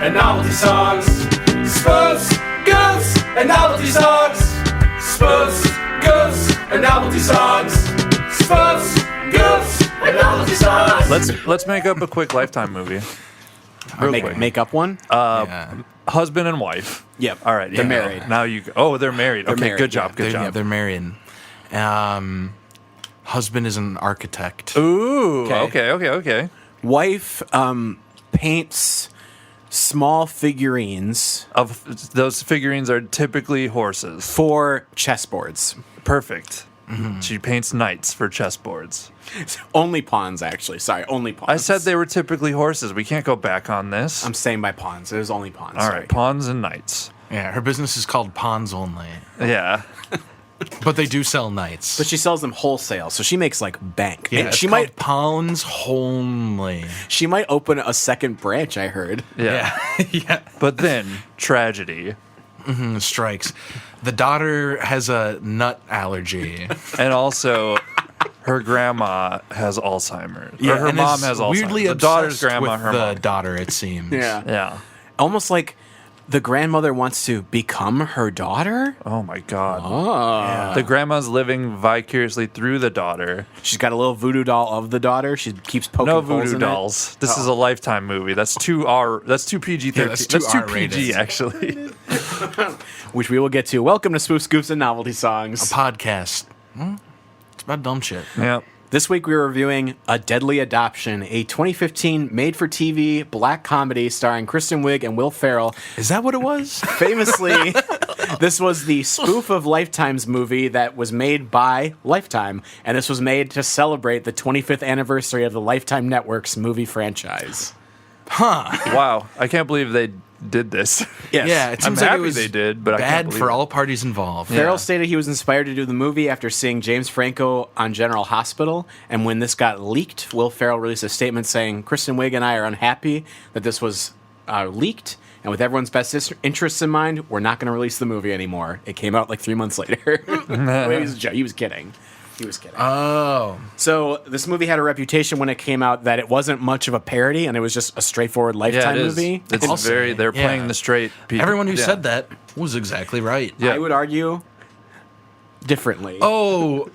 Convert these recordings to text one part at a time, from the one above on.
and novelty songs. Spoofs, goofs, and novelty songs. Spoofs, goofs, and novelty songs. Spoofs, goofs, and novelty songs. Let's make up a quick Lifetime movie. Make up one? Husband and wife. Yep. All right. They're married. Now you. Oh, they're married. Okay. married, Good job. yeah. Good job. Yeah, they're married. Husband is an architect. Ooh. Okay. Wife paints small figurines Of those figurines are typically horses. for chessboards. Perfect. She paints knights for chessboards. Only pawns, actually. Sorry, only pawns. I said they were typically horses. We can't go back on this. I'm saying by pawns. It was only pawns. All sorry. right, pawns and knights. Yeah, her business is called Pawns Only, Yeah. but they do sell knights. But she sells them wholesale, so she makes like bank. yeah, And it's she called might Pawns Only. she might open a second branch, I heard. Yeah. Yeah. But then tragedy. Strikes. The daughter has a nut allergy. And also, her grandma has Alzheimer's. Yeah, Or her and mom is has Alzheimer's. weirdly The daughter's obsessed grandma, with her the mom. daughter, it seems. Yeah. Almost like the grandmother wants to become her daughter. Oh my God. The grandma's living vicariously through the daughter. She's got a little voodoo doll of the daughter. She keeps poking No holes voodoo in dolls. This is a Lifetime movie. That's too PG-13. Yeah, that's that's too too PG, R-rated. actually. it, which we will get to. Welcome to Spoof, Scoops, and Novelty Songs. Podcast. It's about dumb shit. Yeah. This week we were reviewing A Deadly Adoption, a 2015 made-for-TV black comedy starring Kristen Wiig and Will Ferrell. Is that what it was? Famously, this was the spoof of Lifetime's movie that was made by Lifetime, and this was made to celebrate the 25th anniversary of the Lifetime Network's movie franchise. Wow. I can't believe they did this. Yes. Yeah, it I'm seems like happy it was they did, but I can't bad believe for it. all parties involved. Ferrell stated he was inspired to do the movie after seeing James Franco on General Hospital, and when this got leaked, Will Ferrell released a statement saying, Kristen Wiig and I are unhappy that this was leaked, and with everyone's best interests in mind, we're not going to release the movie anymore. It came out like 3 months later. He was kidding. He was kidding. Oh. So this movie had a reputation when it came out that it wasn't much of a parody, and it was just a straightforward Yeah, Lifetime it is. movie. It's they're playing the straight people. Everyone who said that was exactly right. Yeah. I would argue differently. Oh.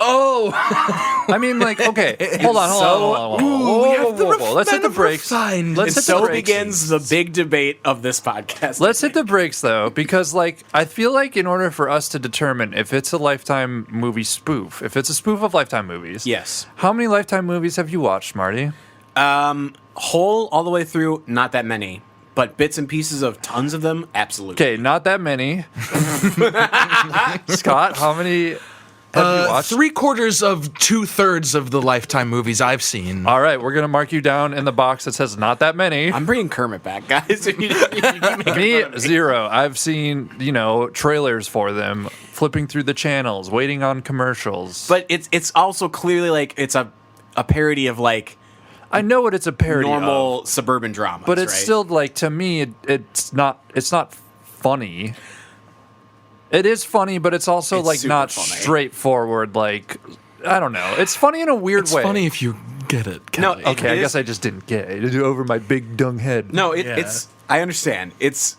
I mean, like, okay, hold on. Whoa. Let's hit the brakes. Let's And hit the so brakes. begins the big debate of this podcast. Let's hit the brakes, though, because, like, I feel like in order for us to determine if it's a Lifetime movie spoof, if it's a spoof of Lifetime movies, Yes. how many Lifetime movies have you watched, Marty? Whole all the way through, not that many. But bits and pieces of tons of them, absolutely. Okay, not that many. Scott, how many have you watched? 3/4 of 2/3 of the Lifetime movies I've seen. All right, we're going to mark you down in the box that says not that many. I'm bringing Kermit back, guys. If you keep making fun Me, of me. 0. I've seen, trailers for them, flipping through the channels, waiting on commercials. But it's also clearly like it's a parody of like I know what it's a parody normal of, suburban dramas, but it's right? still, like, to me, it's not funny. It is funny, but it's also, It's like, super not funny. straightforward, like, I don't know. It's funny in a weird It's way. funny if you get it. No, Kelly. Okay, I It guess is- I just didn't get it. Over my big dung head. No, Yeah. it's I understand. It's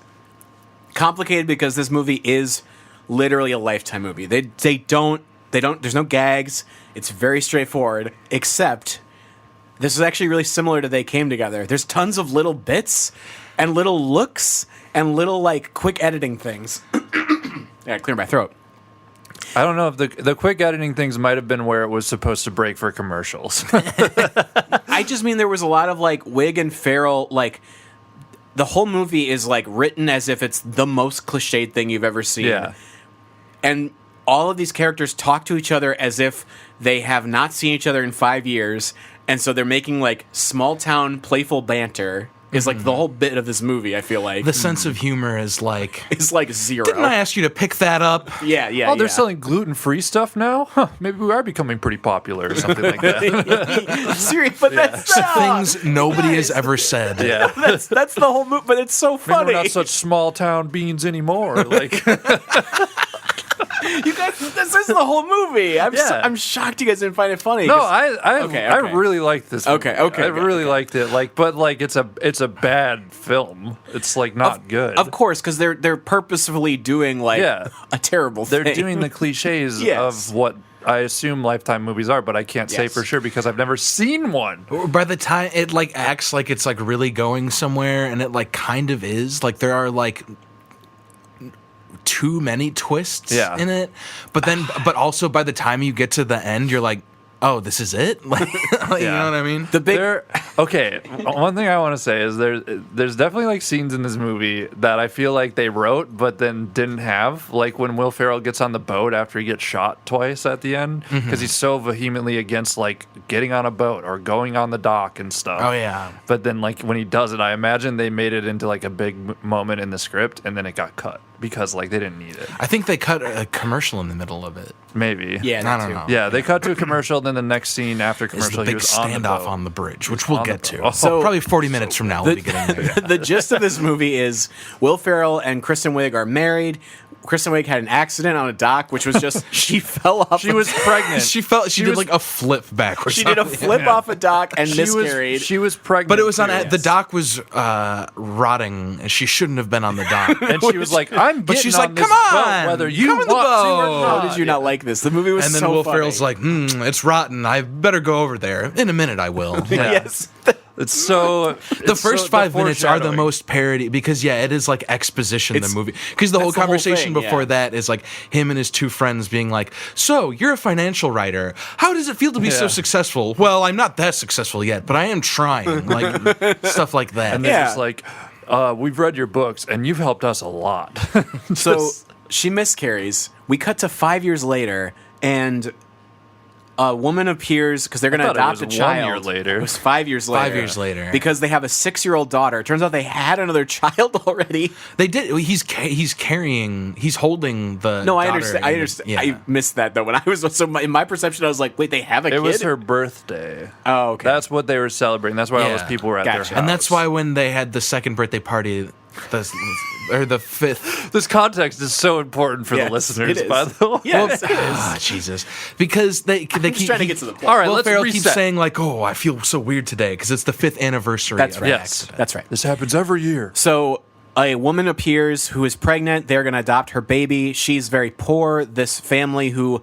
complicated because this movie is literally a Lifetime movie. They don't there's no gags. It's very straightforward, except this is actually really similar to They Came Together. There's tons of little bits and little looks and little like quick editing things. Yeah, clear my throat. I don't know if the quick editing things might have been where it was supposed to break for commercials. I just mean there was a lot of like Wiig and Ferrell, like the whole movie is like written as if it's the most cliched thing you've ever seen. Yeah. And all of these characters talk to each other as if they have not seen each other in 5 years, and so they're making like small town playful banter is like the whole bit of this movie. I feel like The sense of humor is like, it's like zero. didn't I ask you to pick that up? Yeah. Oh, they're selling gluten-free stuff now? Huh, maybe we are becoming pretty popular or something like that. Serious, but that's Things nobody has ever said. Yeah. that's the whole movie. But it's so Maybe funny. we're not such small-town beans anymore. Like, You guys, this is the whole movie. I'm shocked you guys didn't find it funny. No, 'cause- I really like this movie. Okay, I really liked it. But it's a bad film. It's like not good. Of course, because they're purposefully doing like a terrible thing. They're doing the cliches of what I assume Lifetime movies are, but I can't say for sure because I've never seen one. By the time it like acts like it's like really going somewhere, and it like kind of is. Like there are like too many twists in it, but also by the time you get to the end, you're like, oh, this is it? Like, you know what I mean? Okay, one thing I want to say is there's definitely like scenes in this movie that I feel like they wrote but then didn't have. Like when Will Ferrell gets on the boat after he gets shot twice at the end because he's so vehemently against like getting on a boat or going on the dock and stuff. Oh, yeah. But then like when he does it, I imagine they made it into like a big moment in the script and then it got cut because like they didn't need it. I think they cut a commercial in the middle of it. Maybe. Yeah, I don't know. Yeah, they cut to a commercial, then the next scene after Is commercial, the he big was on the standoff boat. on the bridge, which we'll get to. boat. So probably 40 minutes from now, we'll be getting there. The gist of this movie is Will Ferrell and Kristen Wiig are married. Kristen Wiig had an accident on a dock, which was just she fell off. She was pregnant. She did like a flip backwards. She did a flip off a dock and miscarried. She was pregnant. But it was on too. the dock was rotting, and she shouldn't have been on the dock. And she was like, "I'm getting But she's on like, this "Come boat, on, whether you come want on the to or boat." not." How did you not like this? The movie was And then so Will funny. Ferrell's like, it's rotten. I better go over there. In a minute, I will. Yeah. Yes. It's so The first 5 minutes are the most parody because it is like exposition the movie because the whole that's the whole conversation thing, before that is like him and his two friends being like, so you're a financial writer, how does it feel to be so successful? Well, I'm not that successful yet, but I am trying, like stuff like that. And they're just like, we've read your books and you've helped us a lot. So she miscarries. We cut to 5 years later, and a woman appears because they're going to thought it adopt was a 1 year year later. It was 5 years later. 5 years later. Because they have a 6-year-old daughter. It turns out they had another child already. They did. He's holding the. No, I daughter understand. in I the- understand. yeah. I missed that though. When I was in my perception, I was like, "Wait, they have a kid." It was her birthday. Oh, okay. That's what they were celebrating. That's why all those Yeah. people were at their Gotcha. house. And that's why when they had the second birthday party, the fifth. this context is so important for Yes, the listeners, it is. by the way. Yes, it is. Ah, Jesus, because they I'm keep just trying to get to the point. All right, Will let's Ferrell reset. keeps saying like, "Oh, I feel so weird today" because it's the 5th anniversary. That's of right. the Yes. accident. That's right. This happens every year. So a woman appears who is pregnant. They're going to adopt her baby. She's very poor. This family who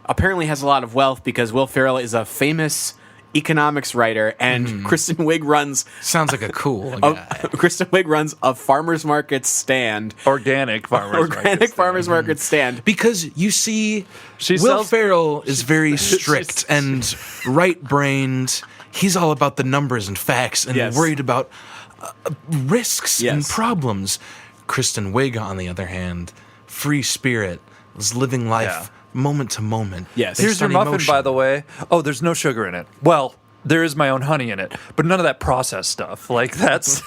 apparently has a lot of wealth because Will Ferrell is a famous economics writer, and Kristen Wiig runs. Sounds like a cool guy. Kristen Wiig runs a farmers market stand. Organic farmers Market stand. Because you see, She Will sells- Ferrell is very strict and right-brained. He's all about the numbers and facts and Yes. worried about risks and Yes. problems. Kristen Wiig, on the other hand, free spirit, is living life moment to moment. Yes. Here's based your on muffin, emotion. by the way. Oh, there's no sugar in it. Well, there is my own honey in it, but none of that processed stuff. Like those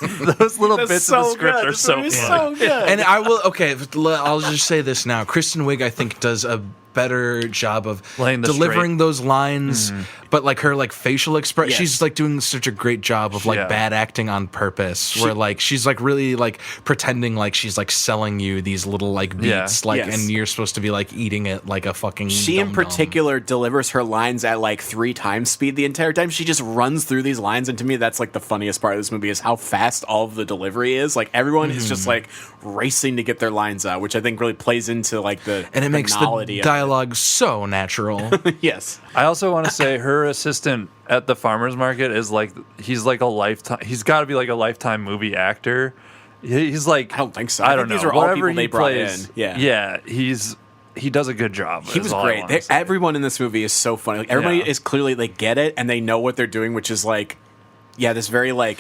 little bits of the script are so funny. so good. And I will, I'll just say this now. Kristen Wiig, I think, does a better job of Laying the delivering straight- those lines, but like her like facial expression, Yes. she's like doing such a great job of like Yeah. bad acting on purpose, where like she's like really like pretending like she's like selling you these little like beats, like, Yes. and you're supposed to be like eating it like a fucking. She in dum-dum. particular delivers her lines at like 3 times speed the entire time. She just runs through these lines, and to me, that's like the funniest part of this movie is how fast all of the delivery is. Like everyone is just like racing to get their lines out, which I think really plays into like the and it makes the banality of it. dialogue so natural. Yes, I also want to say her assistant at the farmers market is like he's like a lifetime. He's got to be like a lifetime movie actor. He's like I don't think so. I I don't think know. these are all Whatever people they he brought plays, in. Yeah. yeah. He does a good job. he is was all I great. wanna say. Everyone in this movie is so funny. Like everybody Yeah. is clearly they get it and they know what they're doing, which is like, yeah, this very like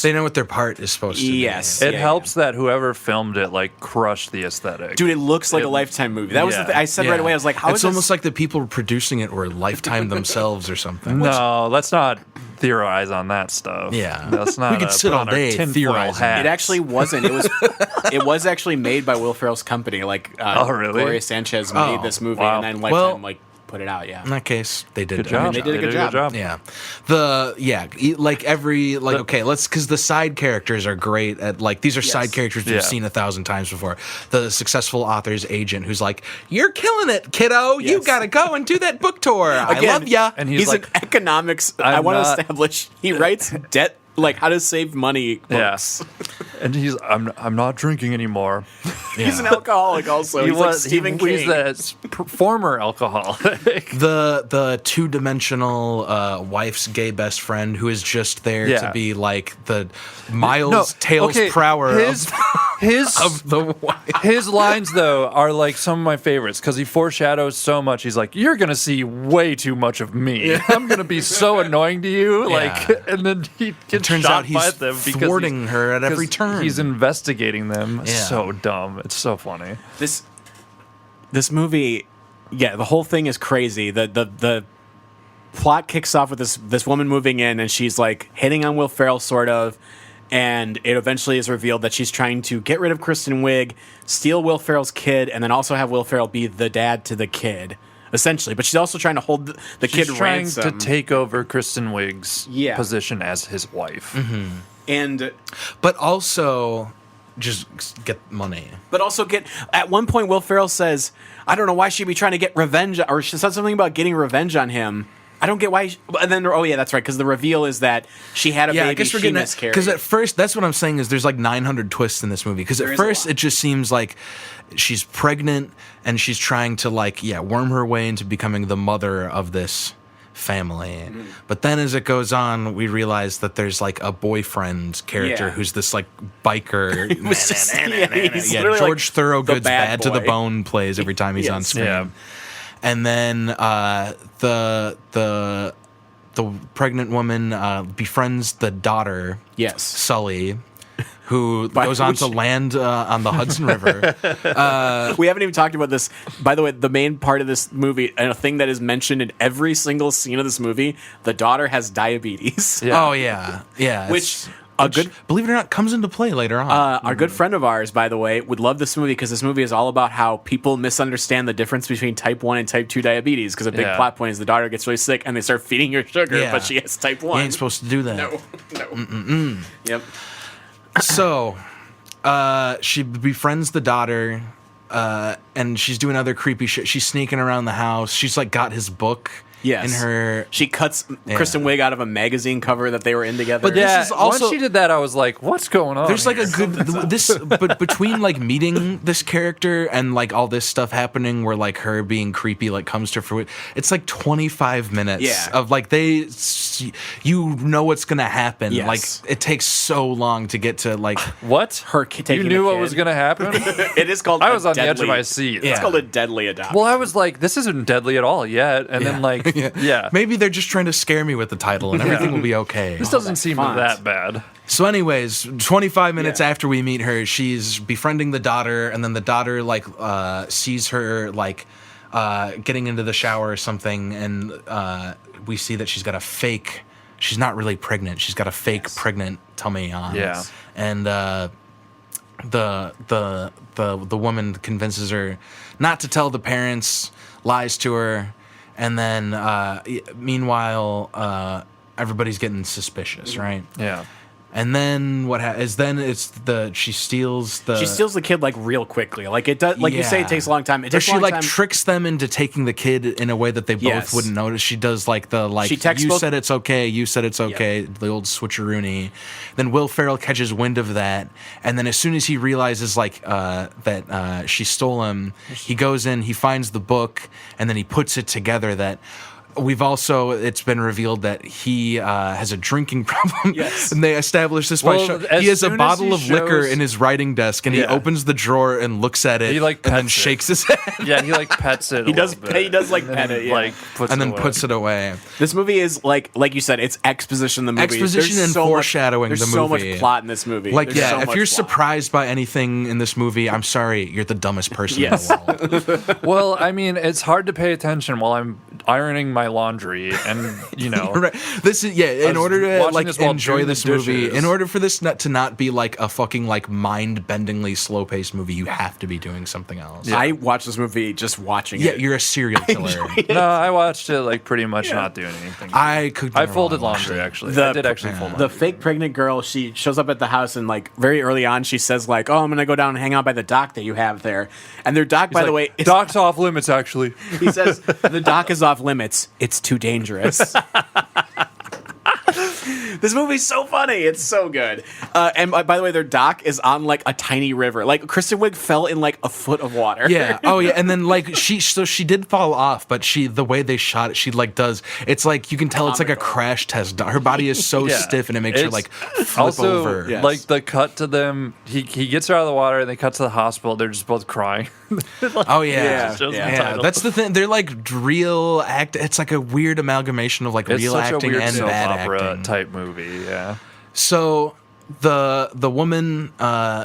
They know what their part is supposed to be. Yes. It Yeah, helps that whoever filmed it like crushed the aesthetic. dude, it looks like It- a Lifetime movie. That was the yeah. thing. I said right away. I was like, how it's is almost this? like the people producing it were Lifetime themselves or something. No, let's not theorize on that stuff. Yeah. Let's not. We could sit put all on our day tinfoil theorizing. hats. It actually wasn't. It was actually made by Will Ferrell's company. Like, Oh, really? Gloria Sanchez made Oh, this movie, wow. and then Lifetime Well, like put it out. Yeah. In that case, they did. Good job. they did a good job. Yeah, because the side characters are great at these are side characters we've seen 1,000 times before. The successful author's agent who's like, "You're killing it, kiddo. You gotta go and do that book tour. I love ya." And he's like, an economics. I want to establish. He writes debt. Like how to save money books. And I'm not drinking anymore. He's an alcoholic also. He's like Stephen King. He's the former alcoholic. The two-dimensional wife's gay best friend who is just there to be like the Miles Tails Prower of the wife. His lines though are like some of my favorites because he foreshadows so much. He's like, "You're gonna see way too much of me. I'm gonna be so annoying to you." Like, and then he gets turns shot out he's by them thwarting her at every turn. He's investigating them. Yeah. So dumb. It's so funny. This movie, the whole thing is crazy. The plot kicks off with this woman moving in, and she's like hitting on Will Ferrell, sort of. And it eventually is revealed that she's trying to get rid of Kristen Wiig, steal Will Ferrell's kid, and then also have Will Ferrell be the dad to the kid, essentially. But she's also trying to hold the kid ransom. She's trying to take over Kristen Wiig's position as his wife. Mm-hmm. But also just get money. But also at one point, Will Ferrell says, "I don't know why she'd be trying to get revenge," or she said something about getting revenge on him. I don't get why. And then, that's right, because the reveal is that she had a baby. I guess we're she getting miscarried. because at first, that's what I'm saying is there's like 900 twists in this movie. Because at first, it just seems like she's pregnant and she's trying to worm her way into becoming the mother of this family. But then as it goes on, we realize that there's like a boyfriend character who's this like biker. George Thorogood's Bad to the Bone plays every time he's on screen. Yeah. And then the pregnant woman befriends the daughter, Sully, who goes on to land on the Hudson River. We haven't even talked about this. By the way, the main part of this movie, and a thing that is mentioned in every single scene of this movie, the daughter has diabetes. Yeah. Oh, yeah. Which believe it or not, comes into play later on. Our good friend of ours, by the way, would love this movie because this movie is all about how people misunderstand the difference between type 1 and type 2 diabetes, because a big plot point is the daughter gets really sick and they start feeding her sugar, but she has type 1. You ain't supposed to do that. No. Yep. So, she befriends the daughter, and she's doing other creepy shit. She's sneaking around the house. She's like got his book. Yes. In her, she cuts Kristen Wiig out of a magazine cover that they were in together. But this is also, once she did that, I was like, "What's going on?" There's like a good but between like meeting this character and like all this stuff happening, where like her being creepy like comes to fruition. It's like 25 minutes of like you know what's gonna happen. Yes. Like it takes so long to get to like what her taking. You knew what was gonna happen. It is called. I was on the edge of my seat. It's called a deadly adoption. Well, I was like, this isn't deadly at all yet, and then like. Yeah. Maybe they're just trying to scare me with the title and everything will be okay. This doesn't seem that bad. So anyways, 25 minutes after we meet her, she's befriending the daughter, and then the daughter like sees her like getting into the shower or something, and we see that she's got a fake, she's not really pregnant, she's got a fake pregnant tummy on. Yeah. And the woman convinces her not to tell the parents, lies to her. And then, meanwhile, everybody's getting suspicious, right? Yeah. And then what happens? Then she steals the kid like real quickly. Like it does. Like you say, it takes a long time. It takes she like tricks them into taking the kid in a way that they both wouldn't notice. She does like the like. She texts you said it's okay. You said it's okay. The old switcheroony. Then Will Ferrell catches wind of that, and then as soon as he realizes like that she stole him, he goes in. He finds the book, and then he puts it together that. It's been revealed that he has a drinking problem. Yes. And they established this by he has a bottle of liquor in his writing desk, and he opens the drawer and looks at it, he like and then shakes his head. Yeah, he like pets it. He does like pet it, like puts it away. This movie is like you said, it's exposition. The movie, exposition and foreshadowing. There's so much plot in this movie. Like if you're surprised by anything in this movie, I'm sorry, you're the dumbest person in the world. Well, I mean, it's hard to pay attention while I'm ironing my laundry, and Right. This is in was order to watching like this while enjoy doing the this movie, dishes. in order for this to not be like a fucking like mind-bendingly slow-paced movie, you have to be doing something else. I watched this movie just watching Yeah, it. you're a serial killer. no, I watched it like pretty much not doing anything. I could. I folded laundry actually. I did actually fold laundry. The fake pregnant girl, she shows up at the house and like very early on she says like, "Oh, I'm gonna go down and hang out by the dock that you have there." And their dock, by the way, is, dock's off limits actually. he says the dock is off limits. It's too dangerous. This movie's so funny. It's so good. And by the way, their dock is on like a tiny river. Like Kristen Wiig fell in like a foot of water. Yeah. Oh yeah. And then like she did fall off, but the way they shot it, she like does. It's like you can tell it's like a crash test. Her body is so Yeah. stiff, and it makes her It's like flip also, over. Yes. like the cut to them, he gets her out of the water, and they cut to the hospital. They're just both crying. Oh yeah. Yeah. Shows the Yeah. Yeah, title. that's the thing. They're like real act. It's like a weird amalgamation of like It's real such acting a weird and soap bad opera acting. type movie. Yeah. So the woman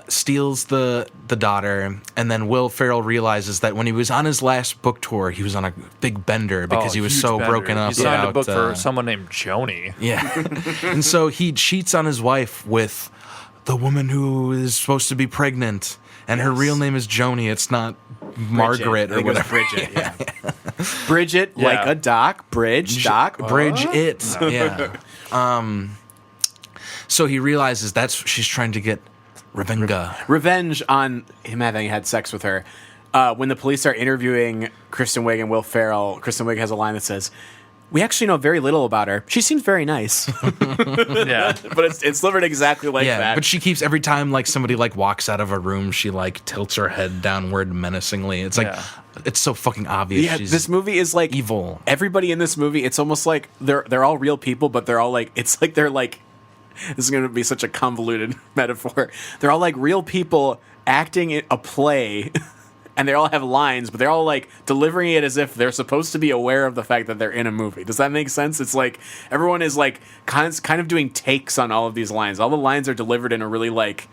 steals the daughter, and then Will Ferrell realizes that when he was on his last book tour, he was on a big bender because he was huge so bender. broken up. He signed a about, book for someone named Joni. Yeah, and so he cheats on his wife with the woman who is supposed to be pregnant, and her real name is Joni. It's not Margaret I or think it was whatever. Bridget. Yeah. Bridget, Yeah. like a dock, bridge, dock, Bridge it. Yeah. So he realizes she's trying to get Revenga. Revenge on him having had sex with her. When the police are interviewing Kristen Wiig and Will Ferrell, Kristen Wiig has a line that says, "We actually know very little about her. She seems very nice." Yeah. But it's delivered exactly like that. But she keeps every time like somebody like walks out of a room, she like tilts her head downward menacingly. It's like it's so fucking obvious. yeah, she's this movie is like evil. Everybody in this movie, it's almost like they're all real people, but they're all like they're like this is going to be such a convoluted metaphor. They're all like real people acting in a play. And they all have lines, but they're all like delivering it as if they're supposed to be aware of the fact that they're in a movie. Does that make sense? It's like everyone is like kind of doing takes on all of these lines. All the lines are delivered in a really like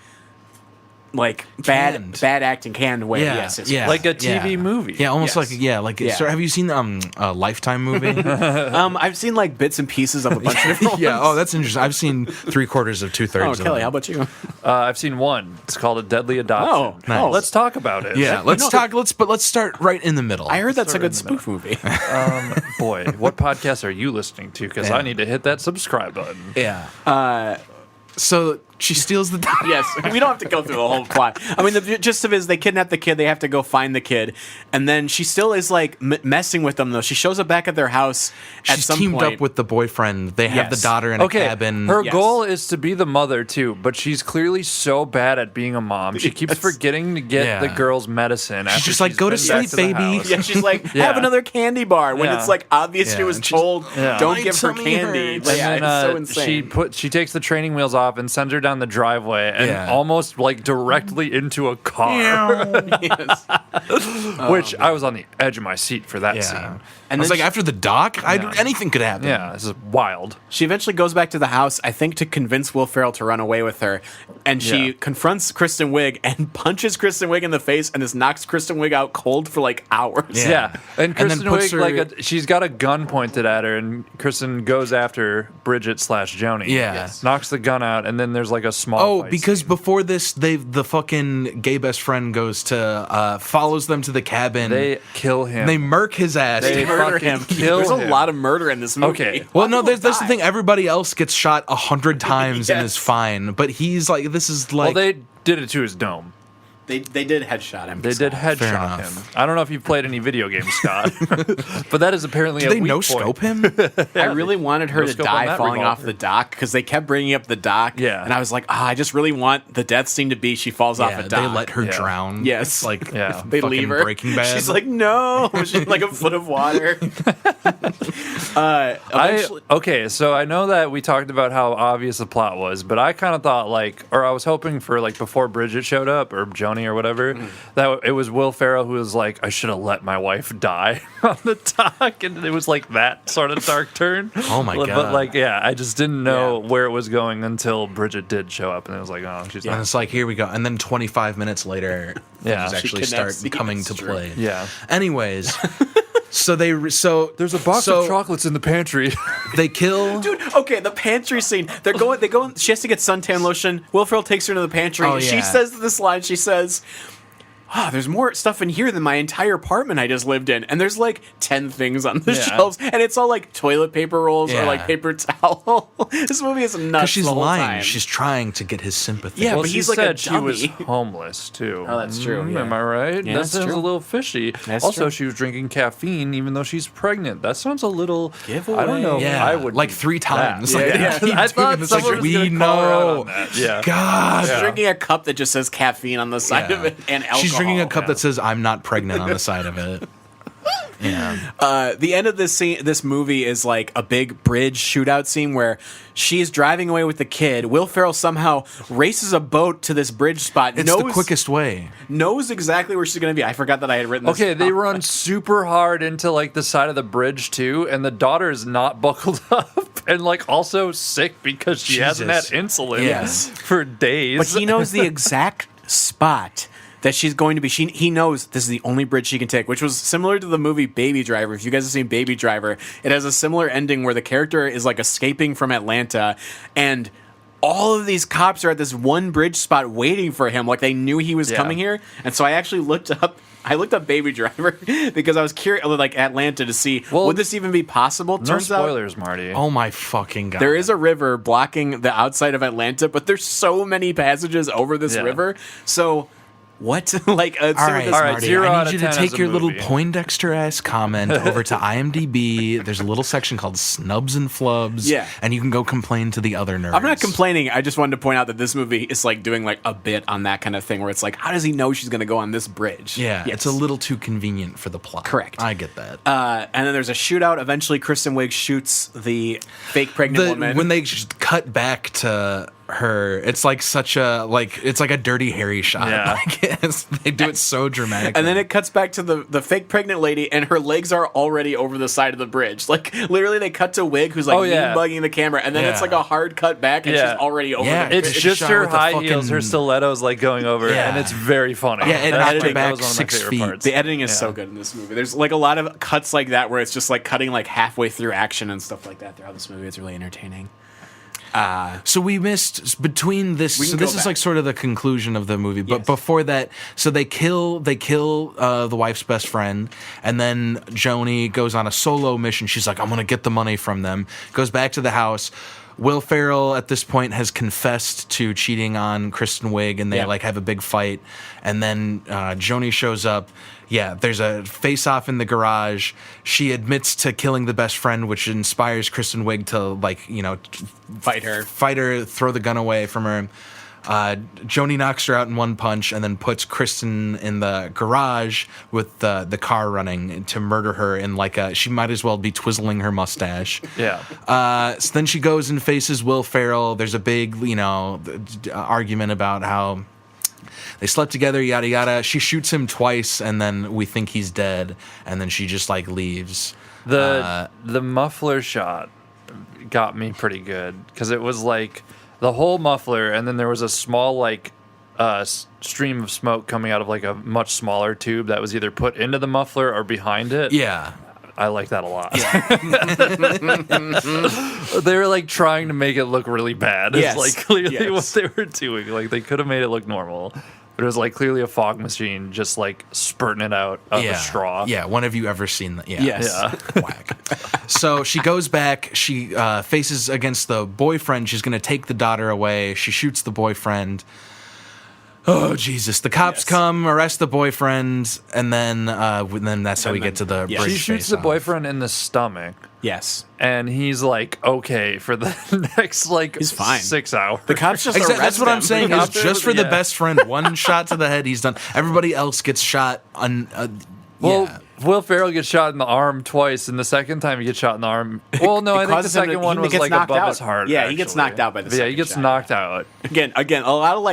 Canned. bad acting canned way. Yeah, Yes, it's- yeah. Like a TV movie. Yeah, almost Yes. like Yeah. So have you seen a Lifetime movie? I've seen like bits and pieces of a bunch of different Yeah. ones. Oh, that's interesting. I've seen 3/4 of 2/3. Oh, of Kelly, them. how about you? I've seen one. It's called A Deadly Adoption. Oh, nice. Let's talk about it. Yeah, let's start right in the middle. I heard that's a Sort good of in the spoof movie. Boy, what podcast are you listening to? Because I need to hit that subscribe button. Yeah. So she steals the Yes, we don't have to go through the whole plot. I mean, the gist of it is they kidnap the kid. They have to go find the kid, and then she still is like messing with them. Though she shows up back at their house at She's some teamed point. up with the boyfriend. They have Yes. the daughter in a Okay, cabin. her Yes. goal is to be the mother too, but she's clearly so bad at being a mom. She keeps Yes. forgetting to get Yeah. the girl's medicine. After just like, "Go to been back sleep, the baby." house. Yeah, she's like, Yeah. have another candy bar when Yeah. it's like obvious she Yeah, was and she's- told Yeah. don't My give her tummy candy. hurts. Like, yeah, And it's then so insane. she takes the training wheels off and sends her down the driveway and Yeah. almost like directly into a car, Yes. which I was on the edge of my seat for that Yeah. scene. And I was then like, after the doc, anything could happen. Yeah, this is wild. She eventually goes back to the house, I think, to convince Will Ferrell to run away with her. And she Yeah. confronts Kristen Wiig and punches Kristen Wiig in the face and just knocks Kristen Wiig out cold for like hours. Yeah, and then Kristen puts Wiig, her- she's got a gun pointed at her, and Kristen goes after Bridget/Joni. Yeah. Yes. knocks the gun out, and then there's like a small. Oh, fight because scene. before this, the fucking gay best friend goes to follows them to the cabin. they kill him. They murk his ass. They Murder fucking him. kill There's a him. lot of murder in this movie. Okay. Well, no, that's the die. thing. Everybody else gets shot 100 times and Yes. is fine, but he's like, this is like. well, they did it to his dome. They did headshot him. They did Fair headshot enough. him. I don't know if you've played any video games, Scott, but that is apparently do a they weak no point. scope him? I really wanted her No to scope on die that falling off revolver. the dock because they kept bringing up the dock. Yeah. And I was like, I just really want the death scene to be she falls off Yeah, a dock. they let her Yeah. drown. Yes. It's like Yeah. They fucking leave her. Breaking Bad. She's like, no. She's in like a foot of water. Eventually, Okay, so I know that we talked about how obvious the plot was, but I kind of thought I was hoping for before Bridget showed up or Joni or whatever, that it was Will Ferrell who was like, I should have let my wife die on the dock, and it was like that sort of dark turn. Oh my But God. I just didn't know Yeah. where it was going until Bridget did show up, and it was like, oh, she's and not. it's like, here we go. And then 25 minutes later, Yeah. things She actually kidnaps start Steve, coming it's to true. play. Yeah. Anyways, So There's a box of chocolates in the pantry. They kill. Dude, okay, the pantry scene. They go in, she has to get suntan lotion. Will Ferrell takes her into the pantry. Oh, She yeah. says this line, she says, there's more stuff in here than my entire apartment I just lived in. And there's like 10 things on the shelves. And it's all like toilet paper rolls or like paper towel. This movie is nuts. Because she's the whole lying. time. She's trying to get his sympathy. Yeah, Well, but she he's like a said she was dummy. homeless too. Oh, that's true, yeah. Am I right? Yeah, that that's sounds true. a little fishy. That's also, true. she was drinking caffeine even though she's pregnant. That sounds a little. Giveaway. I don't know. If Yeah, I would like do 3 times. that. Like, Yeah, they keep I doing thought this, like, someone was we gonna call her out know. on that. Yeah. God. She's drinking a cup that just says caffeine on the side of it and alcohol. She's drinking a cup that says "I'm not pregnant" on the side of it. Yeah. The end of this movie is like a big bridge shootout scene where she's driving away with the kid. Will Ferrell somehow races a boat to this bridge spot. It's the quickest way. Knows exactly where she's going to be. I forgot that I had written this. Okay, they down. run super hard into like the side of the bridge too, and the daughter is not buckled up and like also sick because she hasn't had Jesus. insulin Yes. for days. But he knows the exact spot that she's going to be. He knows this is the only bridge she can take, which was similar to the movie Baby Driver. If you guys have seen Baby Driver, it has a similar ending where the character is like escaping from Atlanta and all of these cops are at this one bridge spot waiting for him, like they knew he was coming here. And so I actually looked up Baby Driver because I was curious, like Atlanta, to see would this even be possible. no Turns out spoilers, Marty. Oh my fucking god! there is a river blocking the outside of Atlanta, but there's so many passages over this Yeah. river. So what? Like, All right, Marty, 0 I out need of you to 10 as take a your little movie. Poindexter ass comment over to IMDb. There's a little section called Snubs and Flubs. Yeah. And you can go complain to the other nerds. I'm not complaining. I just wanted to point out that this movie is like doing like a bit on that kind of thing where it's like, how does he know she's going to go on this bridge? Yeah, Yes. it's a little too convenient for the plot. Correct. I get that. And then there's a shootout. Eventually, Kristen Wiig shoots the fake pregnant woman. When they just cut back to her, it's like it's like a Dirty Harry shot. Yeah. Like, they do it so dramatic. and then it cuts back to the fake pregnant lady, and her legs are already over the side of the bridge. Like, literally, they cut to Wig, who's like Oh, yeah. bugging the camera, and then it's Yeah. like a hard cut back, and Yeah. she's already over Yeah, the It's bridge. just shot her with a high fucking- heels, her stilettos like going over, Yeah. and it's very funny. Yeah, it That knocked her editing, that back was one of my 6 favorite feet. parts. The editing is so good in this movie. There's like a lot of cuts like that where it's just like cutting like halfway through action and stuff like that throughout this movie. It's really entertaining. So we missed between this. We can So this go is back. like sort of the conclusion of the movie. But Yes. before that, so they kill the wife's best friend, and then Joni goes on a solo mission. She's like, I'm gonna get the money from them. Goes back to the house. Will Ferrell at this point has confessed to cheating on Kristen Wiig, and they Yeah. like have a big fight. And then Joni shows up. Yeah, there's a face-off in the garage. She admits to killing the best friend, which inspires Kristen Wiig to Fight her. throw the gun away from her. Joni knocks her out in one punch and then puts Kristen in the garage with the car running to murder her in she might as well be twizzling her mustache. Yeah. So then she goes and faces Will Ferrell. There's a big, argument about how they slept together, yada yada. She shoots him twice, and then we think he's dead, and then she just leaves. The muffler shot got me pretty good because it was like the whole muffler, and then there was a small stream of smoke coming out of like a much smaller tube that was either put into the muffler or behind it. Yeah. I like that a lot. They were like trying to make it look really bad. It's Yes. like clearly Yes. what they were doing. Like they could have made it look normal. But it was like clearly a fog machine just like spurting it out of a straw. Yeah, when have you ever seen that? Yeah. Yes. Yeah. Whack. So she goes back. She faces against the boyfriend. She's going to take the daughter away. She shoots the boyfriend. Oh, Jesus. The cops Yes. come, arrest the boyfriend, and then that's how we get to the Yeah. bridge She shoots the face-off. boyfriend in the stomach. Yes. And he's like, okay, for the next He's fine. 6 hours. The cops just Exactly. That's arrest what I'm him. saying. The Is cops- just for the yeah. best friend, one shot to the head, he's done. Everybody else gets shot on. Well, Yeah. Will Ferrell gets shot in the arm twice, and the second time he gets shot in the arm. Well, no, I think the causes him to- second one he was gets like knocked above out. his heart. Yeah, he gets actually. knocked out by the Yeah, he second gets shot. knocked out. Again, a lot of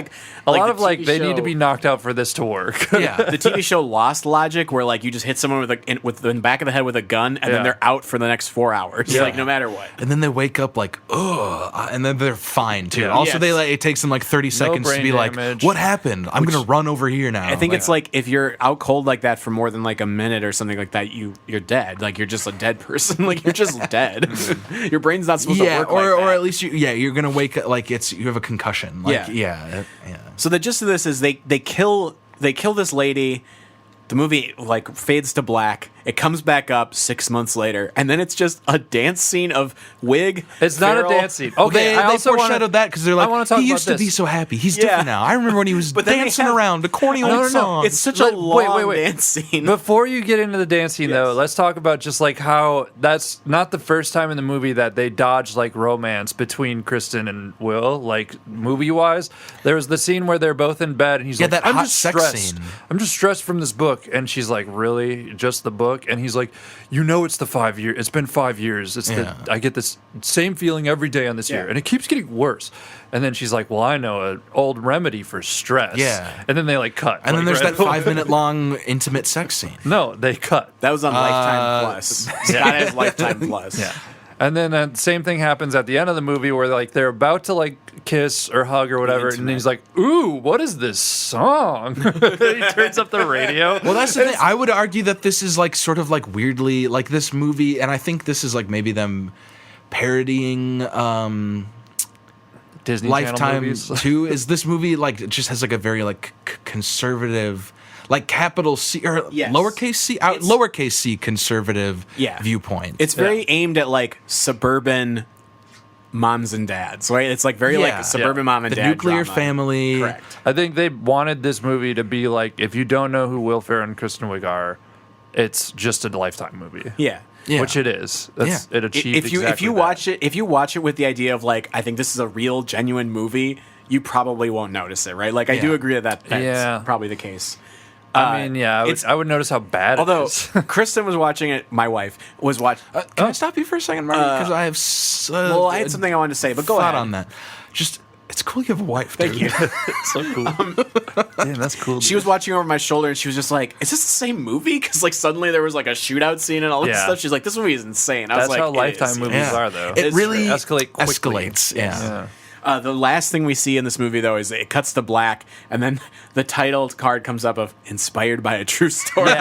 A lot the of like TV they need to show- be knocked out for this to work. Yeah. the TV show Lost logic, where like you just hit someone with the back of the head with a gun, and Yeah. then they're out for the next 4 hours, Yeah. like no matter what. And then they wake up like, ugh, and then they're fine too. Yeah. Also, Yes. it takes them like 30 seconds to brain be damage. like, what happened? I'm gonna run over here now. I think it's like if you're out cold like that for more than like a minute or something like that, you're dead. Like you're just a dead person. Like you're just dead. Your brain's not supposed to work like that. Or at least you're gonna wake up like you have a concussion. Like, yeah. So the gist of this is they kill this lady. The movie like fades to black. It comes back up 6 months later, and then it's just a dance scene of Wiig. It's not a dance scene. Okay, They I also foreshadowed that because they're I wanna like, talk he about used to this. be so happy. He's different now. I remember when he was But then they dancing have- around the corny old song. It's such a long dance scene. Before you get into the dance scene, though, let's talk about just like how that's not the first time in the movie that they dodged like romance between Kristen and Will, like movie wise. There was the scene where they're both in bed, and he's like, that "I'm hot just sex stressed. scene. I'm just stressed from this book," and she's like, "Really, just the book?" And he's like, "You know, it's the 5 year. It's been 5 years. I get this same feeling every day on this year, and it keeps getting worse." And then she's like, "Well, I know an old remedy for stress." Yeah. And then they like cut. And then like, there's right that away. 5-minute long intimate sex scene. No, they cut. That was on Lifetime Plus. Scott has Lifetime Plus. Yeah. And then the same thing happens at the end of the movie where like they're about to like kiss or hug or whatever, and he's like, "Ooh, what is this song?" He turns up the radio. Well, that's the thing. I would argue that this is like sort of like weirdly like this movie, and I think this is like maybe them parodying Disney Channel Lifetime movies. too. Is this movie like it just has like a very like conservative, like capital C or Yes. lowercase c, lowercase c conservative viewpoint. It's very aimed at like suburban moms and dads, right? It's like very like suburban mom and the dad nuclear drama. family. Correct. I think they wanted this movie to be like, if you don't know who Will Ferrell and Kristen Wiig are, it's just a Lifetime movie. Yeah. Yeah. Which it is. That's, It achieved If you exactly that. if you watch it with the idea of like, I think this is a real genuine movie, you probably won't notice it, right? Like I do agree that that's probably the case. I mean, I would notice how bad Although it is. Kristen was watching it, my wife was watching. Can I stop you for a second, Marty? Because I have well, I had something I wanted to say, but go ahead on that. Just it's cool you have a wife. Thank dude. you. So cool. Damn, that's cool. She was watching over my shoulder, and she was just like, "Is this the same movie?" Because like suddenly there was like a shootout scene and all this stuff. She's like, "This movie is insane." I was That's like, how "It Lifetime is." movies are, though. It really escalate quickly. escalates. Yeah. The last thing we see in this movie, though, is it cuts to black, and then the title card comes up of "Inspired by a True Story."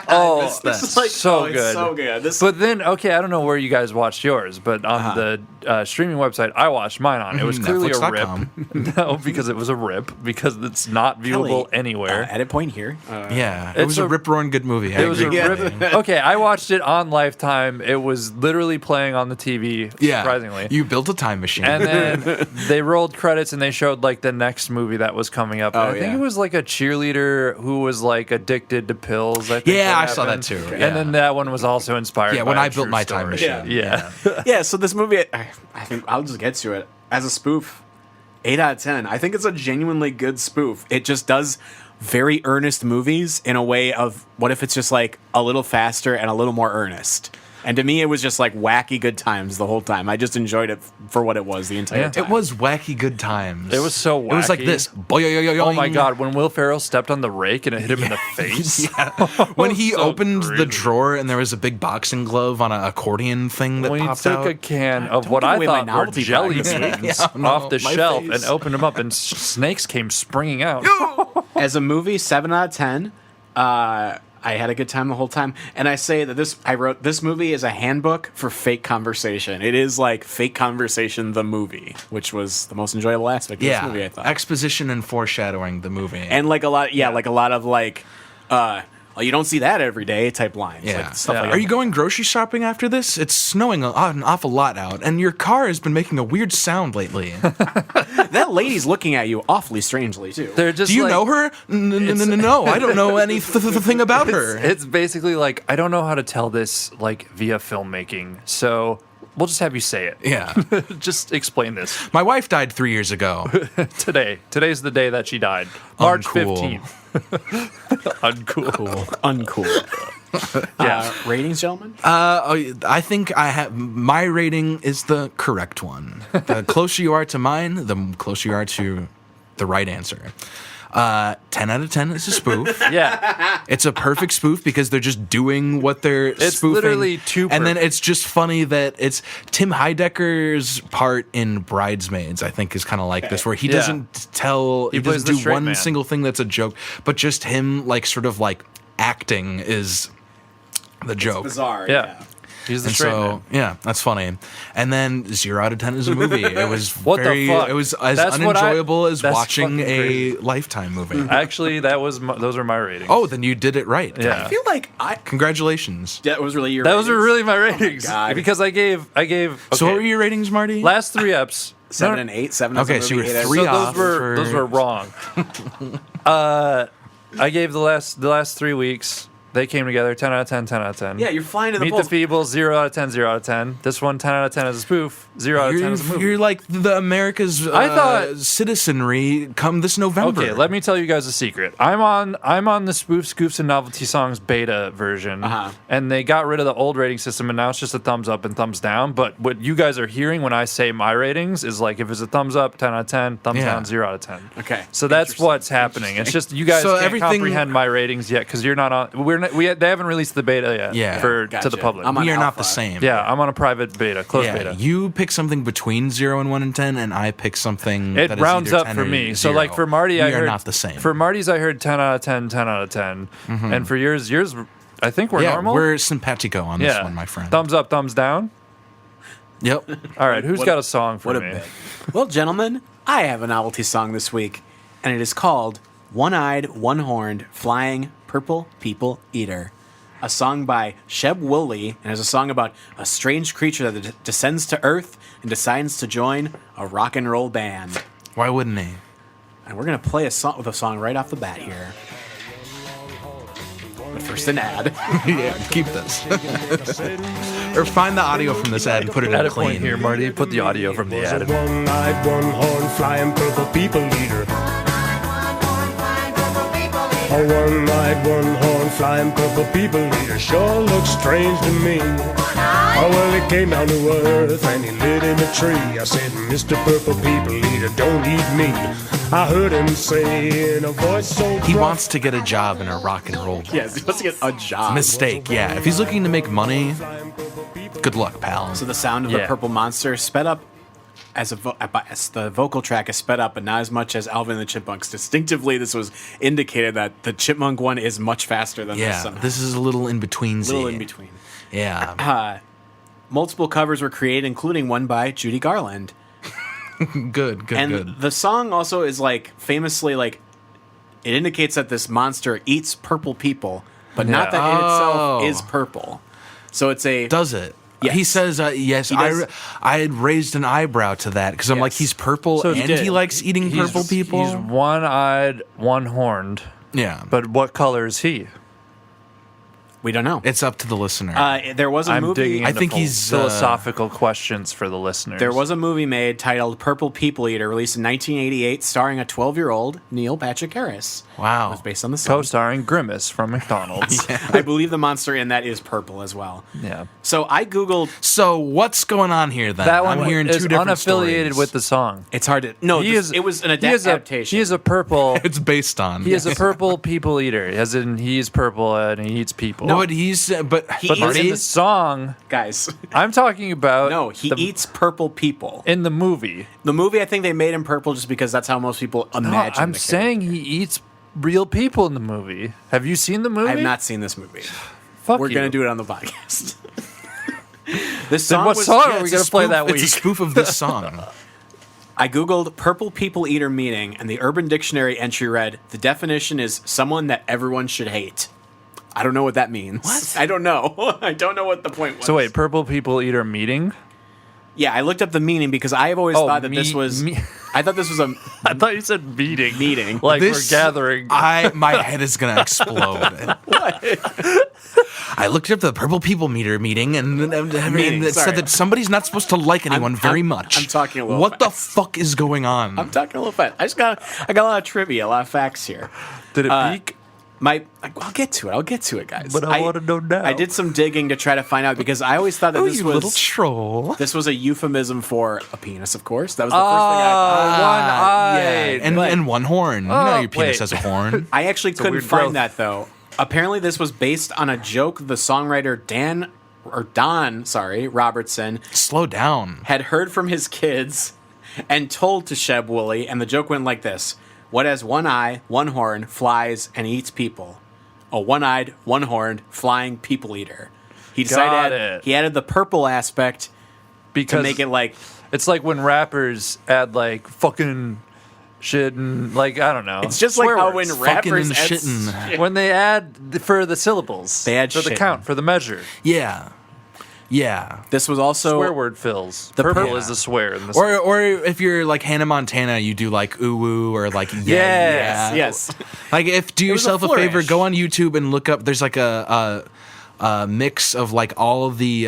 Oh, This is like so it's good. so good. This, But then, okay, I don't know where you guys watched yours, but on the streaming website I watched mine on, it was clearly a Netflix.com. rip. No, because it was a rip, because it's not viewable anywhere. Edit point here. Yeah, it It's was a a- rip-roaring good movie. I It was a agree. rip. Okay, I watched it on Lifetime. It was literally playing on the TV, Yeah, surprisingly. you built a time machine. And then they rolled credits and they showed like the next movie that was coming up. And I think it was like a cheerleader who was like addicted to pills. I think Yeah, that I saw happened. that too, And yeah. then that one was also inspired. Yeah, by when a I built true my time story. machine. Yeah. Yeah, so this movie, I think I'll just get to it. As a spoof, 8 out of 10. I think it's a genuinely good spoof. It just does very earnest movies in a way of what if it's just like a little faster and a little more earnest. And to me, it was just like wacky good times the whole time. I just enjoyed it for what it was the entire Yeah. time. It was wacky good times. It was so It was like wacky. this. Oh my god, when Will Ferrell stepped on the rake and it hit him in the face. When he So opened the crazy. drawer and there was a big boxing glove on an accordion thing that When he popped took out. a can of Don't what give I away my thought were novelty jelly bags. beans Yeah, no, off the my shelf face. and opened them up and snakes came springing out. As a movie, 7 out of 10. I had a good time the whole time. And I say that I wrote this movie is a handbook for fake conversation. It is like Fake Conversation, the movie, which was the most enjoyable aspect of this movie, I thought. exposition and foreshadowing the movie. And like a lot, like a lot of like, well, you don't see that every day type lines. yeah. Like stuff like Are that. you going grocery shopping after this? It's snowing an awful lot out, and your car has been making a weird sound lately. That lady's looking at you awfully strangely, too. They're just Do you like- know her? No, I don't know anything about her. It's basically like, I don't know how to tell this like via filmmaking, so we'll just have you say it. Yeah. Just explain this. My wife died 3 years ago. Today. Today's the day that she died. March Uncool. 15th. Uncool. Uncool. Yeah. Ratings, gentlemen? I think I have my rating is the correct one. The closer you are to mine, the closer you are to the right answer. 10 out of 10 is a spoof. Yeah. It's a perfect spoof because they're just doing what they're It's spoofing. literally too And then perfect. it's just funny that it's Tim Heidecker's part in Bridesmaids, I think, is kind of like this, where he Yeah. doesn't tell, he plays doesn't the do straight one man. single thing that's a joke, but just him, like, sort of like acting is the joke. Bizarre. Yeah. He's the And straight so, man. yeah, that's funny. And then 0 out of 10 is a movie. It was What the fuck? It was as That's what unenjoyable as that's watching fucking a crazy. Lifetime movie. Actually, those are my ratings. Oh, then you did it right. Yeah. I feel like Congratulations. that was really your. That was ratings? really my ratings. God. Because I gave. Okay, So what were your ratings, Marty? last 3 eps? 7 and 8. 7. Okay, as a so you movie, were 8 as- 3 So off. those were wrong. I gave the last 3 weeks. They came together. 10 out of 10. 10 out of 10. Yeah, you're flying to the Meet polls. the Feebles. 0 out of 10. 0 out of 10. This one 10 out of 10 is a spoof. 0 out of 10 is a movie. You're like the America's I thought- citizenry come this November. Okay, let me tell you guys a secret. I'm on the spoof, scoofs, and novelty songs beta version, and they got rid of the old rating system, and now it's just a thumbs up and thumbs down. But what you guys are hearing when I say my ratings is like if it's a thumbs up, 10 out of 10, thumbs Yeah. down, 0 out of 10. Okay. So that's what's happening. It's just you guys So can't everything- comprehend my ratings yet because you're not on. They haven't released the beta yet. Yeah. to Gotcha. the public. I'm on We are not Alpha. the same. Yeah, I'm on a private beta, closed Yeah, beta. you pick something between 0 and 1 and 10, and I pick something It that is rounds either up 10 for or me. 0. So like for Marty, we I are heard not the same. For Marty's, I heard 10 out of 10, 10 out of 10, and for yours, I think we're yeah, normal. we're simpatico on this one, my friend. Thumbs up, thumbs down. Yep. All right, who's What- got a song for What a me? bit. Well, gentlemen, I have a novelty song this week, and it is called One-Eyed, One-Horned, Flying Purple People Eater. A song by Sheb Woolley, and it's a song about a strange creature that descends to Earth and decides to join a rock and roll band. Why wouldn't he? And we're going to play a song right off the bat here. But first, an ad. Yeah, keep this. Or find the audio from this ad and put it At in a point clean. here, Marty, put the audio from the ad. One-eyed, one-horned, flying purple people eater. A one-eyed, one-horned, flying purple people eater sure looks strange to me. Oh, well, he came down to earth and he lit in a tree. I said, Mr. Purple People Eater, don't eat me. I heard him say in a voice so He gruff, wants to get a job in a rock and roll band. Yes, he wants to get a job. Mistake, yeah. If he's looking to make money, good luck, pal. So the sound of the Yeah. purple monster sped up as the vocal track is sped up, but not as much as Alvin and the Chipmunks. Distinctively, this was indicated that the Chipmunk one is much faster than this. Yeah, Somehow. this is a little in between. little in between. Yeah, Multiple covers were created, including one by Judy Garland. good. And the song also is like famously like it indicates that this monster eats purple people, but not that it itself Oh. is purple. So it's a Does it? Yes. He says, yes, He does. I had raised an eyebrow to that because I'm like, Yes. he's purple So and did. he likes eating purple people. He's one-eyed, one-horned. Yeah, But what color is he? we don't know. it's up to the listener. There was a I'm movie. digging I into think he's, philosophical questions for the listeners. There was a movie made titled Purple People Eater, released in 1988, starring a 12-year-old Neil Patrick Harris. Wow. It was based on the song. co-starring Grimace from McDonald's. I believe the monster in that is purple as well. Yeah. So I Googled. So what's going on here then? That one I'm hearing is two different unaffiliated stories. with the song. It's hard to. No, it was an adaptation. He is a purple. It's based on. He is a purple people eater, as in he's purple and he eats people. No, but but He but eats- in the song, Guys. I'm talking about. No, he the- eats purple people. in the movie. The movie, I think they made him purple just because that's how most people No, imagine. I'm the saying he eats real people in the movie. Have you seen the movie? character. I've not seen this movie. Fuck We're you. gonna do it on the podcast. This Then song what was, song Yeah, are we it's a gonna play spoof- that It's a week? spoof of this song. I googled "purple people eater" meaning, and the Urban Dictionary entry read, "The definition is someone that everyone should hate." I don't know what that means. What? I don't know. I don't know what the point was. So wait, purple people eater meeting? Yeah, I looked up the meaning because I've always thought that this was. I thought this was a I thought you said meeting. meeting. Like This- we're gathering. My head is gonna explode. I looked up the Purple People Meter meeting, and it sorry. said that somebody's not supposed to like anyone very I'm- much. I'm talking a little What the fast. fuck is going on? I'm talking a little fast. I got a lot of trivia, a lot of facts here. Did it peak? I'll get to it, guys. But I wanna know now. I did some digging to try to find out because I always thought that oh, this you was little troll. this was a euphemism for a penis. Of course, that was the first thing I. One-eyed. And one horn. You know your penis wait. has a horn. I actually couldn't weird find growth. that though. Apparently, this was based on a joke the songwriter Don Robertson Slow down. had heard from his kids and told to Sheb Woolley, and the joke went like this: "What has one eye, one horn, flies, and eats people? a one-eyed, one-horned, flying people eater. He Got decided it. he added the purple aspect because to make it like it's like when rappers add like fucking shit and like I don't know. it's just like swear how words. when rappers and add shitting. When they add for the syllables, They add for the shitting. count, for the measure. Yeah. Yeah. This was also Swear word fills. The Purple purple- is the swear in this. Or if you're like Hannah Montana, you do like ooh woo or like yeah. Yes, yeah. yes. Like if do was a yourself a favor, flourish. go on YouTube and look up. There's like a mix of like all of the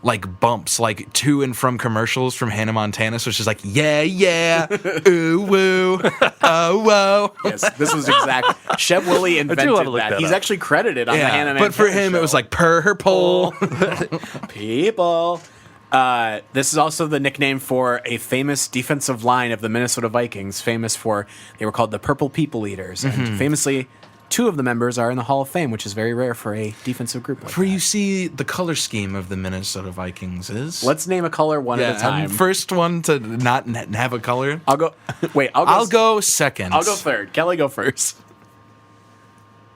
like bumps like to and from commercials from Hannah Montana. So it's just like yeah, ooh woo, oh whoa. Yes, this was exactly Sheb Willie invented wanna look that. that He's up. actually credited on the Hannah Yeah, but for Montana him show. it was like purple. People. This is also the nickname for a famous defensive line of the Minnesota Vikings, famous for they were called the Purple People Eaters, and famously, 2 of the members are in the Hall of Fame, which is very rare for a defensive group. Like For that. you see, the color scheme of the Minnesota Vikings is. Let's name a color one at a time. First one to not have a color. I'll go. Wait, I'll go second. I'll go third. Kelly, go first.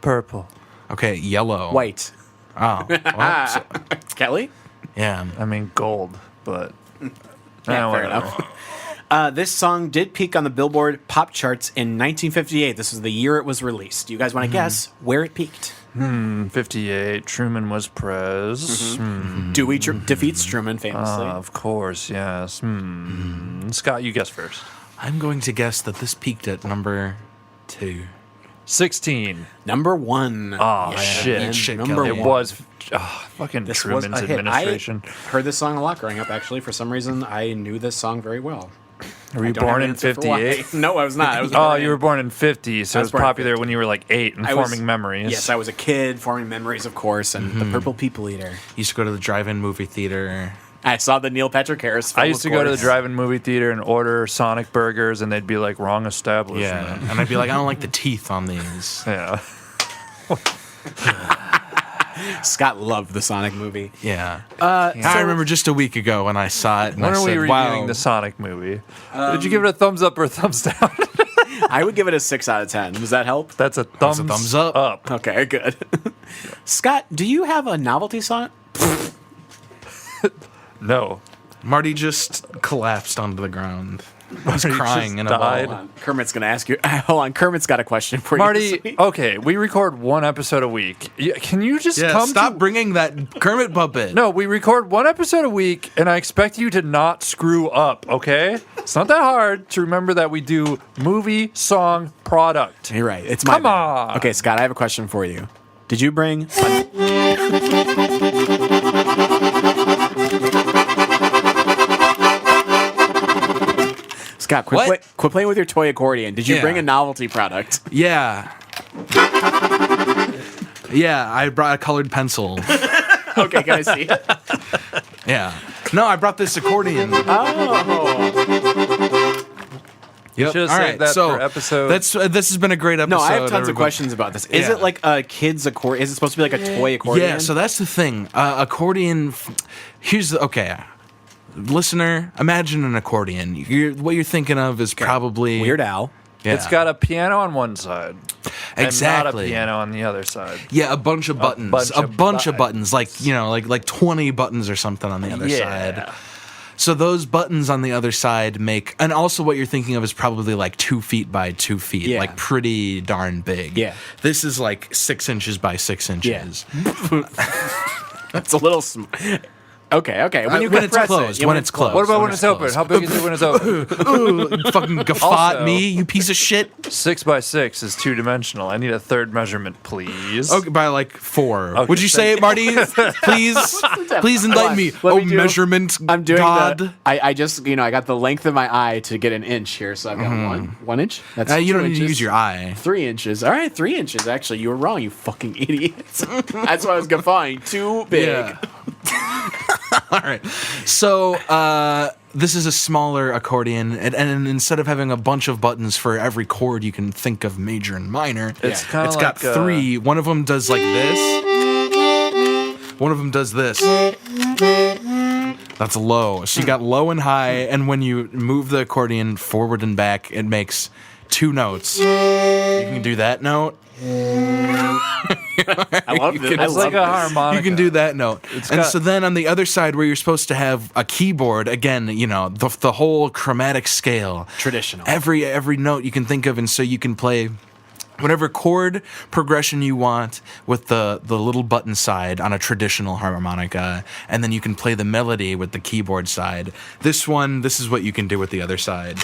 Purple. Okay, yellow. White. Oh, well, so- Kelly. yeah. I mean gold, but Yeah, fair whatever. enough. This song did peak on the Billboard pop charts in 1958. This is the year it was released. Do you guys want to guess where it peaked? 58. Truman was prez. Dewey defeats Truman famously. Of course, yes. Scott, you guess first. I'm going to guess that this peaked at number 2. 16. Number 1. Oh, Yeah, shit. man, Shit, number Kelly. It 1. was fucking This was Truman's a hit. administration. I heard this song a lot growing up. Actually, for some reason, I knew this song very well. Were you I don't have born an in answer for why. 58? No, I was not. I was Oh, born you in- were born in 50, so I it was was born in popular 50. when you were like 8 and I was- forming memories. Yes, I was a kid forming memories, of course, and the Purple People Eater. Used to go to the drive-in movie theater. I saw the Neil Patrick Harris film, I used to of go to the course. drive-in movie theater and order Sonic burgers, and they'd be like, wrong establishment. Yeah, and I'd be like, I don't like the teeth on these. Yeah. Scott loved the Sonic movie. Yeah. I remember just a week ago when I saw it, and When I are we said, reviewing "Wow." the Sonic movie? Did you give it a thumbs up or a thumbs down? I would give it a 6 out of 10. Does that help? That's a thumbs, thumbs up. Okay, good. Scott, do you have a novelty song? No. Marty just collapsed onto the ground. He's Marty crying just in a died. ball. Kermit's gonna ask you. Hold on, Kermit's got a question for you. Marty, okay, we record one episode a week. Can you just Yeah, come stop to... bringing that Kermit puppet. No, we record one episode a week, and I expect you to not screw up, okay? It's not that hard to remember that we do movie, song, product. You're right. It's my Come bad. on. Okay, Scott, I have a question for you. Did you bring? Scott, What? quit playing with your toy accordion. Did you Yeah. bring a novelty product? Yeah. Yeah, I brought a colored pencil. Okay, can I see it? Yeah. No, I brought this accordion. Oh. Yep. Should've All saved right, that so for episode- this has been a great episode. No, I have tons of everybody. questions about this. Is Yeah. it like a kid's accordion? Is it supposed to be like a toy accordion? Yeah, so that's the thing. Accordion. Here's the okay. Listener, imagine an accordion. What you're thinking of is probably Weird Al. Yeah. It's got a piano on one side. exactly And not a piano on the other side. Yeah, a bunch of buttons. A bunch bunch of of buttons, like like 20 buttons or something on the other side. So those buttons on the other side make, and also what you're thinking of is probably like 2 feet by 2 feet, Yeah. like pretty darn big. Yeah. This is like 6 inches by 6 inches. It's a little. Okay. When you when it's compress closed, it, when it's closed. What about When when it's it's open? closed. How big is it when it's open? Ooh, you fucking guffaw Also- at me, you piece of shit. 6 by 6 is 2-dimensional. I need a third measurement, please. Okay, by like 4. Okay, Would you say it, Marty? Please enlighten me. Let Oh, me do- measurement I'm doing God. I just I got the length of my eye to get an inch here, so I've got one inch. That's You 2 don't need to inches. use your eye. 3 inches. All right, 3 inches. Actually, you were wrong, you fucking idiots. That's why I was guffawing. Too big. Yeah. All right. So this is a smaller accordion, and instead of having a bunch of buttons for every chord you can think of major and minor, It's kinda it's got like, 3. One of them does like this. One of them does this. That's low. So you got low and high, and when you move the accordion forward and back, it makes 2 notes. You can do that note. I love this. It's like a harmonica. You can do that note. got- So then on the other side where you're supposed to have a keyboard, again, the whole chromatic scale. Traditional. Every note you can think of, and so you can play whatever chord progression you want with the little button side on a traditional harmonica, and then you can play the melody with the keyboard side. This is what you can do with the other side.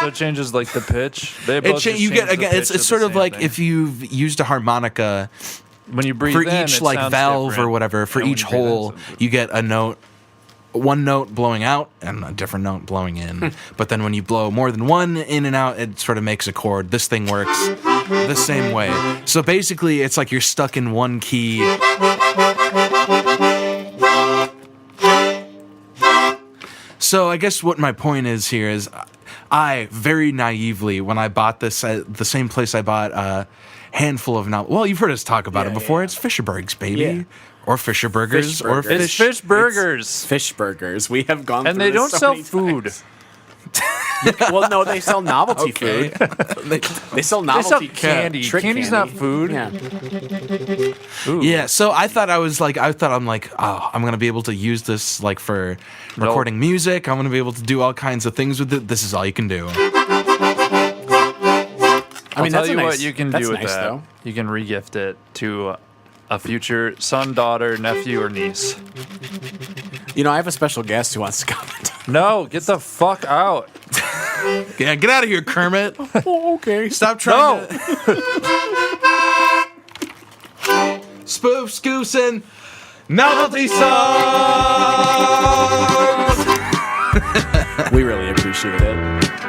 So it changes like the pitch. They both just You change get the again. pitch of It's the sort of same like thing. if you've used a harmonica when you breathe for in, each it like sounds valve different. or whatever. For And when each you breathe in, hole, it sounds you get a note. One note blowing out and a different note blowing in. But then when you blow more than one in and out, it sort of makes a chord. This thing works the same way. So basically, it's like you're stuck in one key. So I guess what my point is here is I very naively, when I bought this at the same place I bought a handful of novels. Well, you've heard us talk about it before. yeah. It's Fisherberg's, baby. Yeah. Or Fisher Burgers, Fish or Burgers. It's fish. fish burgers, Fish burgers. We have gone and through they this don't so sell many food. times. Well, no, they sell novelty Okay. food. They sell They novelty sell candy. trick Candy's candy. not food. Yeah. Ooh. Yeah, so I'm like, oh, I'm gonna be able to use this like for recording music. I'm gonna be able to do all kinds of things with it. This is all you can do. I'll tell that's you a what nice- you can that's do with nice, that. though. You can regift it to a future son, daughter, nephew, or niece. Oh. I have a special guest who wants to comment. No, get the fuck out. Yeah, get out of here, Kermit. Oh, okay. Stop trying to spoof, scoofs, and novelty songs. We really appreciate it.